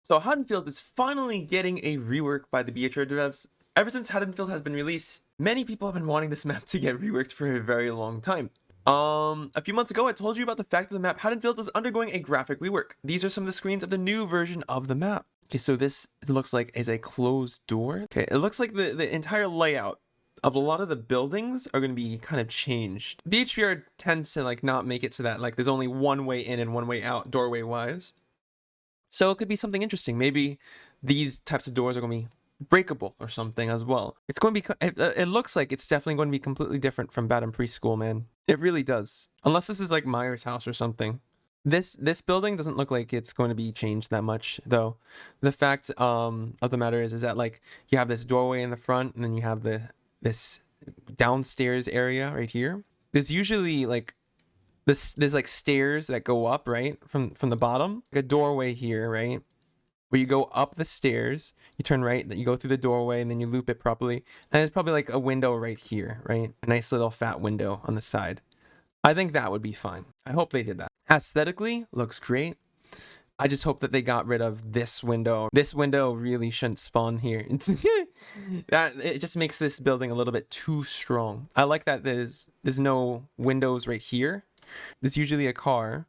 So Haddonfield is finally getting a rework by the BHR devs. Ever since Haddonfield has been released, many people have been wanting this map to get reworked for a very long time. A few months ago, I told you about the fact that the map Haddonfield is undergoing a graphic rework. These are some of the screens of the new version of the map. Okay, so this looks like is a closed door. Okay, it looks like the entire layout of a lot of the buildings are going to be kind of changed. The HVR tends to like not make it so that like there's only one way in and one way out doorway wise. So it could be something interesting. Maybe these types of doors are going to be breakable or something as well. It's going to be, it looks like it's definitely going to be completely different from Badham Preschool, man. It really does. Unless this is like Myers' house or something. This building doesn't look like it's going to be changed that much, though. The fact of the matter is that like you have this doorway in the front, and then you have this downstairs area right here. There's usually like there's like stairs that go up, right, from the bottom, like a doorway here, right, where you go up the stairs, you turn right, then you go through the doorway, and then you loop it properly, and there's probably like a window right here, right, a nice little fat window on the side. I think that would be fine. I hope they did that. Aesthetically, looks great. I just hope that they got rid of this window. This window really shouldn't spawn here. It just makes this building a little bit too strong. I like that there's no windows right here. There's usually a car,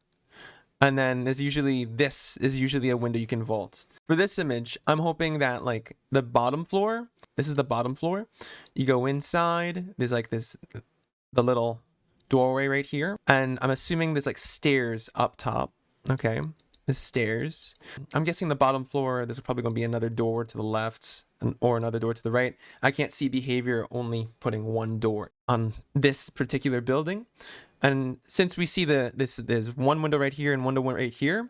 and then this is usually a window you can vault. For this image, I'm hoping that like the bottom floor, this is the bottom floor. You go inside, there's like the little doorway right here, and I'm assuming there's like stairs up top. Okay, the stairs. I'm guessing the bottom floor, there's probably going to be another door to the left or another door to the right. I can't see behavior only putting one door on this particular building. And since we see there's one window right here and one window right here,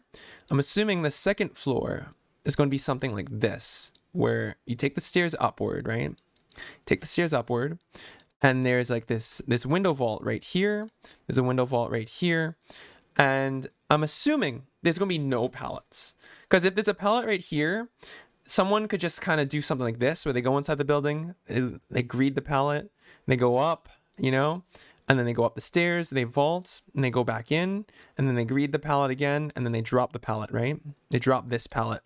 I'm assuming the second floor is going to be something like this, where you take the stairs upward, right? Take the stairs upward, and there's like this window vault right here. There's a window vault right here, and I'm assuming there's going to be no pallets, because if there's a pallet right here, someone could just kind of do something like this, where they go inside the building, they greed the pallet, they go up, you know. And then they go up the stairs, they vault, and they go back in, and then they greed the pallet again, and then they drop the pallet, right? They drop this pallet.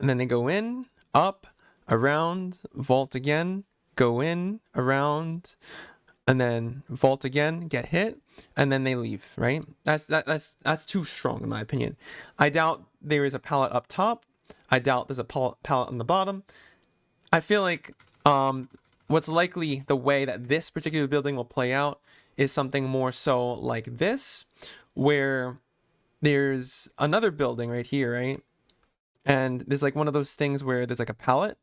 And then they go in, up, around, vault again, go in, around, and then vault again, get hit, and then they leave, right? That's too strong in my opinion. I doubt there is a pallet up top. I doubt there's a pallet on the bottom. I feel like what's likely the way that this particular building will play out is something more so like this, where there's another building right here, right? And there's like one of those things where there's like a pallet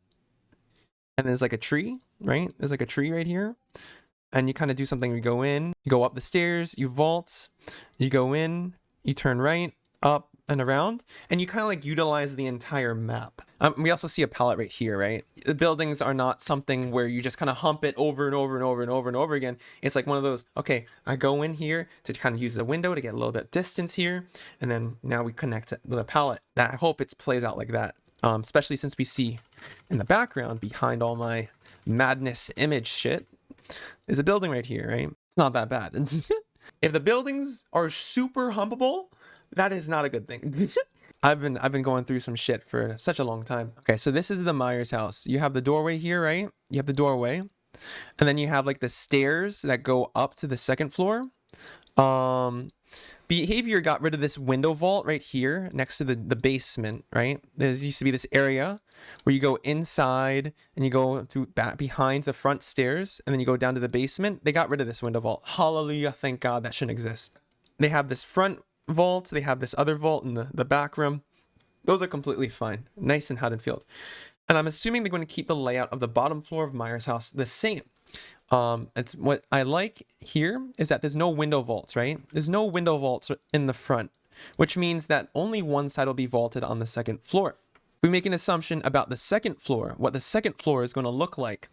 and there's like a tree, right? There's like a tree right here. And you kind of do something, you go in, you go up the stairs, you vault, you go in, you turn right, up, and around, and you kind of like utilize the entire map. We also see a pallet right here, right? The buildings are not something where you just kind of hump it over and over and over and over and over again. It's like one of those, okay, I go in here to kind of use the window to get a little bit of distance here, and then now we connect to the pallet. I hope it plays out like that, especially since we see in the background behind all my madness image shit is a building right here, right? It's not that bad. If the buildings are super humpable, that is not a good thing. I've been going through some shit for such a long time. Okay, so this is the Myers house. You have the doorway here, right? You have the doorway, and then you have like the stairs that go up to the second floor. Behavior got rid of this window vault right here next to the basement, right? There used to be this area where you go inside and you go through back behind the front stairs, and then you go down to the basement. They got rid of this window vault. Hallelujah, thank God, that shouldn't exist. They have this front vault, they have this other vault in the back room. Those are completely fine, nice and Haddonfield. And I'm assuming they're going to keep the layout of the bottom floor of Myers' house the same. It's what I like here is that there's no window vaults, right? There's no window vaults in the front, which means that only one side will be vaulted on the second floor. If we make an assumption about the second floor, what the second floor is going to look like,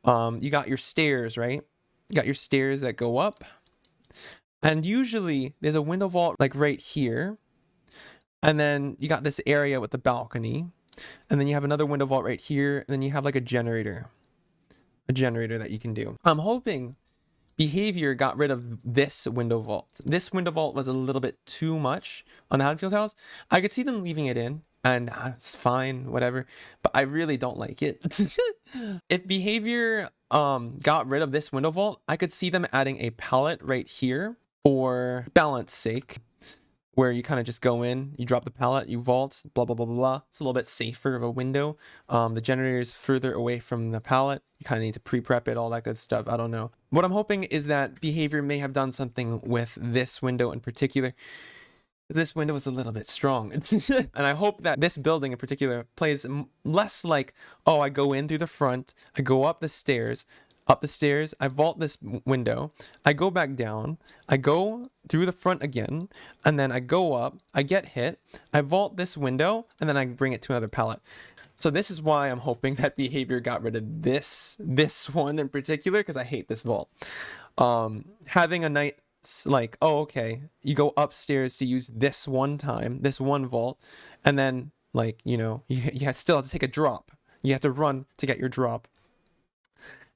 you got your stairs, right? You got your stairs that go up. And usually there's a window vault like right here. And then you got this area with the balcony. And then you have another window vault right here. And then you have like a generator that you can do. I'm hoping behavior got rid of this window vault. This window vault was a little bit too much on the Haddonfield house. I could see them leaving it in. and it's fine, whatever. But I really don't like it. If behavior got rid of this window vault, I could see them adding a pallet right here for balance sake, where you kind of just go in, you drop the pallet, you vault, blah, blah, blah, blah, blah. It's a little bit safer of a window. The generator is further away from the pallet. You kind of need to pre-prep it, all that good stuff. I don't know. What I'm hoping is that behavior may have done something with this window in particular. This window is a little bit strong. And I hope that this building in particular plays less like, oh, I go in through the front, I go up the stairs, I vault this window, I go back down, I go through the front again, and then I go up, I get hit, I vault this window, and then I bring it to another pallet. So this is why I'm hoping that behavior got rid of this one in particular, because I hate this vault. Having a night like, oh, okay, you go upstairs to use this one time, this one vault, and then, like, you know, you still have to take a drop. You have to run to get your drop.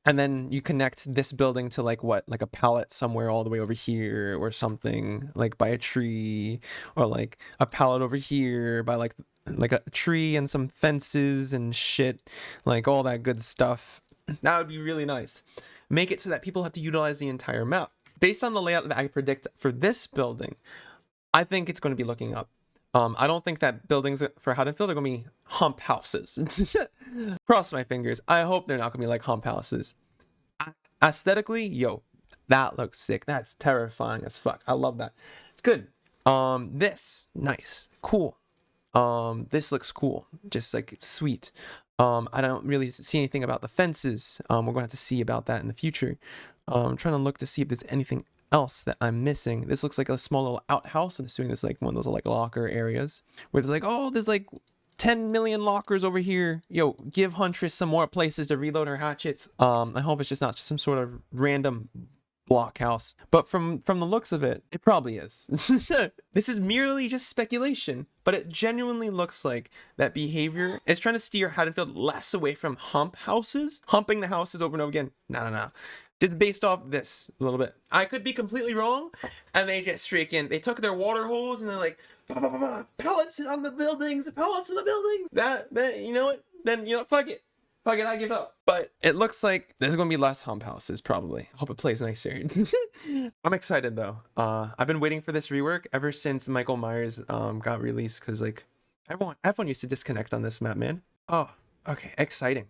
And then you connect this building to like what, like a pallet somewhere all the way over here or something, like by a tree, or like a pallet over here by like a tree and some fences and shit, like all that good stuff. That would be really nice. Make it so that people have to utilize the entire map. Based on the layout that I predict for this building, I think it's going to be looking up. I don't think that buildings for Haddonfield are going to be hump houses. Cross my fingers. I hope they're not going to be like hump houses. Aesthetically, yo, that looks sick. That's terrifying as fuck. I love that. It's good. This, nice, cool. This looks cool. Just like, it's sweet. I don't really see anything about the fences. We're going to have to see about that in the future. I'm trying to look to see if there's anything else that I'm missing. This looks like a small little outhouse. I'm assuming this is like one of those like locker areas where there's like, oh, there's like 10 million lockers over here. Yo, give Huntress some more places to reload her hatchets. I hope it's just not just some sort of random blockhouse. But from the looks of it, it probably is. This is merely just speculation, but it genuinely looks like that behavior is trying to steer Haddonfield less away from hump houses, humping the houses over and over again. No. Just based off this a little bit. I could be completely wrong, and they just freaking, they took their water hose and they're like, bah, bah, bah, bah, pellets on the buildings, pellets in the buildings. That, you know what? Then, you know, fuck it, I give up. But it looks like there's gonna be less hump houses probably. Hope it plays nicer. I'm excited though. I've been waiting for this rework ever since Michael Myers got released, because like everyone used to disconnect on this map, man. Oh, okay, exciting.